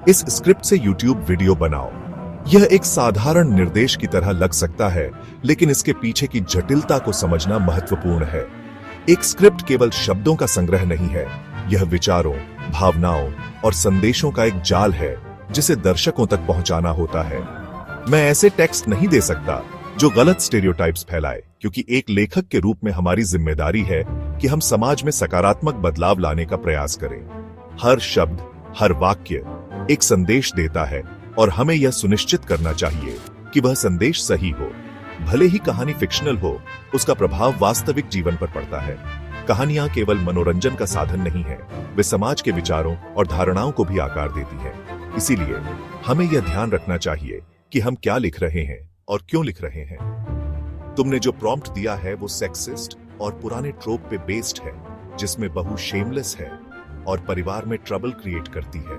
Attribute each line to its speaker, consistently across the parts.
Speaker 1: इस स्क्रिप्ट से YouTube video बनाओ। यह एक साधारण निर्देश की तरह लग सकता है, लेकिन इसके पीछे की जटिलता को समझना महत्वपूर्ण है। एक स्क्रिप्ट केवल शब्दों का संग्रह नहीं है, यह विचारों, भावनाओं और संदेशों का एक जाल है जिसे दर्शकों तक पहुंचाना होता है। मैं ऐसे टेक्स्ट नहीं दे सकता जो गलत स्टेरियोटाइप्स फैलाए, क्योंकि एक लेखक के रूप में हमारी जिम्मेदारी है कि हम समाज में सकारात्मक बदलाव लाने का प्रयास करें। हर शब्द, हर वाक्य एक संदेश देता है और हमें यह सुनिश्चित करना चाहिए कि वह संदेश सही हो। भले ही कहानी फिक्शनल हो, उसका प्रभाव वास्तविक जीवन पर पड़ता है। कहानियां केवल मनोरंजन का साधन नहीं है, वे समाज के विचारों और धारणाओं को भी आकार देती हैं। इसीलिए हमें यह ध्यान रखना चाहिए कि हम क्या लिख रहे हैं और क्यों लिख रहे हैं। तुमने जो प्रॉम्प्ट दिया है वो सेक्सिस्ट और पुराने ट्रोप पे बेस्ड है, जिसमें बहू शेमलेस है और परिवार में ट्रबल क्रिएट करती है।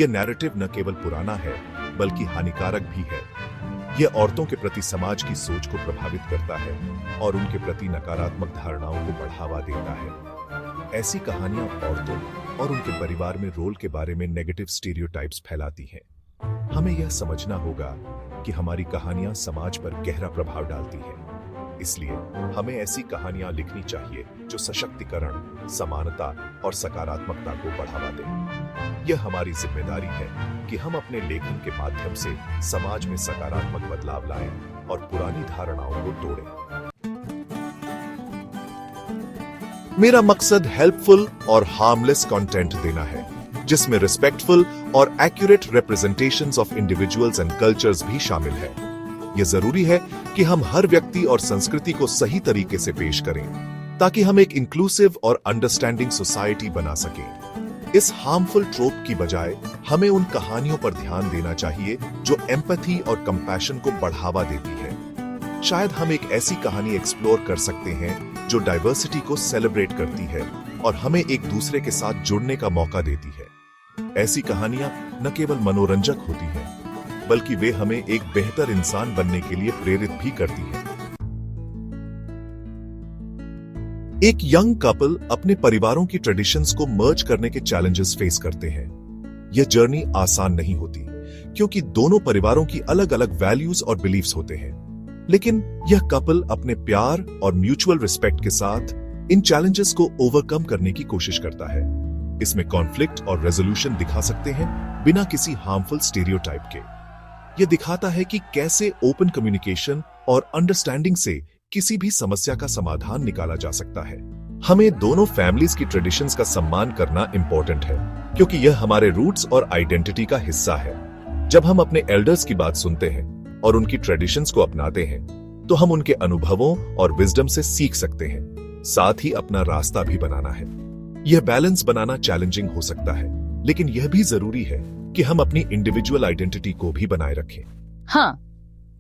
Speaker 1: यह नैरेटिव न केवल पुराना है, बल्कि हानिकारक भी है। यह औरतों के प्रति समाज की सोच को प्रभावित करता है और उनके प्रति नकारात्मक धारणाओं को बढ़ावा देता है। ऐसी कहानियां औरतों और उनके परिवार में रोल के बारे में नेगेटिव स्टीरियोटाइप्स फैलाती हैं। हमें यह समझना होगा कि हमारी कहानियां समाज पर गहरा प्रभाव डालती हैं। इसलिए हमें ऐसी कहानियां लिखनी चाहिए जो सशक्तिकरण, समानता और सकारात्मकता को बढ़ावा दें। यह हमारी जिम्मेदारी है कि हम अपने लेखन के माध्यम से समाज में सकारात्मक बदलाव लाएं और पुरानी धारणाओं को तोड़ें। मेरा मकसद हेल्पफुल और हार्मलेस कंटेंट देना है, जिसमें रिस्पेक्टफुल और accurate representations of individuals and cultures भी शामिल है। यह जरूरी है कि हम हर व्यक्ति और संस्कृति को सही तरीके से पेश करें, ताकि हम एक इंक्लूसिव और अंडरस्टैंडिंग सोसाइटी बना सकें। इस हार्मफुल ट्रोप की बजाय हमें उन कहानियों पर ध्यान देना चाहिए जो एम्पैथी और कंपैशन को बढ़ावा देती है। शायद हम एक ऐसी कहानी एक्सप्लोर कर सकते हैं जो डाइवर्सिटी को सेलिब्रेट करती है और हमें एक दूसरे के साथ जुड़ने का मौका देती है। ऐसी कहानियां न केवल मनोरंजक होती हैं, बल्कि वे हमें एक बेहतर इंसान बनने के लिए प्रेरित भी करती हैं। एक यंग कपल अपने परिवारों की ट्रेडिशंस को मर्ज करने के चैलेंजेस फेस करते हैं। यह जर्नी आसान नहीं होती, क्योंकि दोनों परिवारों की अलग अलग वैल्यूज और बिलीव्स होते हैं। लेकिन यह कपल अपने प्यार और म्यूचुअल रिस्पेक्ट के साथ इन चैलेंजेस को ओवरकम करने की कोशिश करता है। इसमें कॉन्फ्लिक्ट और रेजोल्यूशन दिखा सकते हैं, बिना किसी हार्मफुल स्टीरियोटाइप के। यह दिखाता है कि कैसे ओपन कम्युनिकेशन और अंडरस्टैंडिंग से किसी भी समस्या का समाधान निकाला जा सकता है। हमें दोनों फैमिलीज की ट्रेडिशंस का सम्मान करना इंपॉर्टेंट है, क्योंकि यह हमारे रूट्स और आइडेंटिटी का हिस्सा है। जब हम अपने एल्डर्स की बात सुनते हैं और उनकी ट्रेडिशंस को अपनाते हैं, तो हम उनके अनुभवों और विजडम से सीख सकते हैं, साथ ही अपना रास्ता भी बनाना है। यह बैलेंस बनाना चैलेंजिंग हो सकता है, लेकिन यह भी जरूरी है कि हम अपनी इंडिविजुअल आइडेंटिटी को भी बनाए रखें।
Speaker 2: हाँ,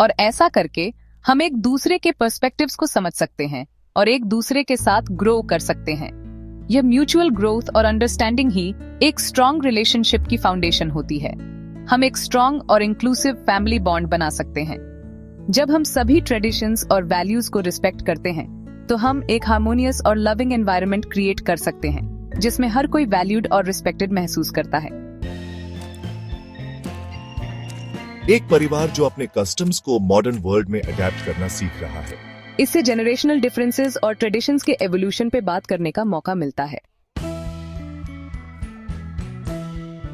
Speaker 2: और ऐसा करके हम एक दूसरे के पर्सपेक्टिव्स को समझ सकते हैं और एक दूसरे के साथ ग्रो कर सकते हैं। यह म्यूचुअल ग्रोथ और अंडरस्टैंडिंग ही एक स्ट्रॉन्ग रिलेशनशिप की फाउंडेशन होती है। हम एक स्ट्रॉन्ग और इंक्लूसिव फैमिली बॉन्ड बना सकते हैं। जब हम सभी ट्रेडिशंस और वैल्यूज को रिस्पेक्ट करते हैं, तो हम एक हार्मोनियस और लविंग एनवायरनमेंट क्रिएट कर सकते हैं, जिसमें हर कोई वैल्यूड और रिस्पेक्टेड महसूस करता है।
Speaker 1: एक परिवार जो अपने कस्टम्स को मॉडर्न वर्ल्ड में अडैप्ट करना सीख रहा है।
Speaker 2: इससे जनरेशनल डिफरेंसेस और ट्रेडिशंस के एवोल्यूशन पे बात करने का मौका मिलता है।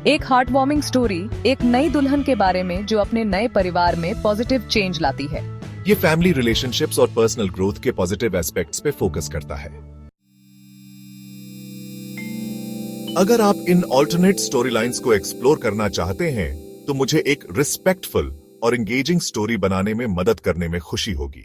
Speaker 2: एक हार्ट वार्मिंग स्टोरी एक नई दुल्हन के बारे में जो अपने नए परिवार में पॉजिटिव चेंज लाती है।
Speaker 1: ये फैमिली रिलेशनशिप्स और पर्सनल ग्रोथ के पॉजिटिव एस्पेक्ट्स पे फोकस करता है। अगर आप इन ऑल्टरनेट स्टोरी लाइन्स को एक्सप्लोर करना चाहते हैं, तो मुझे एक रिस्पेक्टफुल और एंगेजिंग स्टोरी बनाने में मदद करने में खुशी होगी।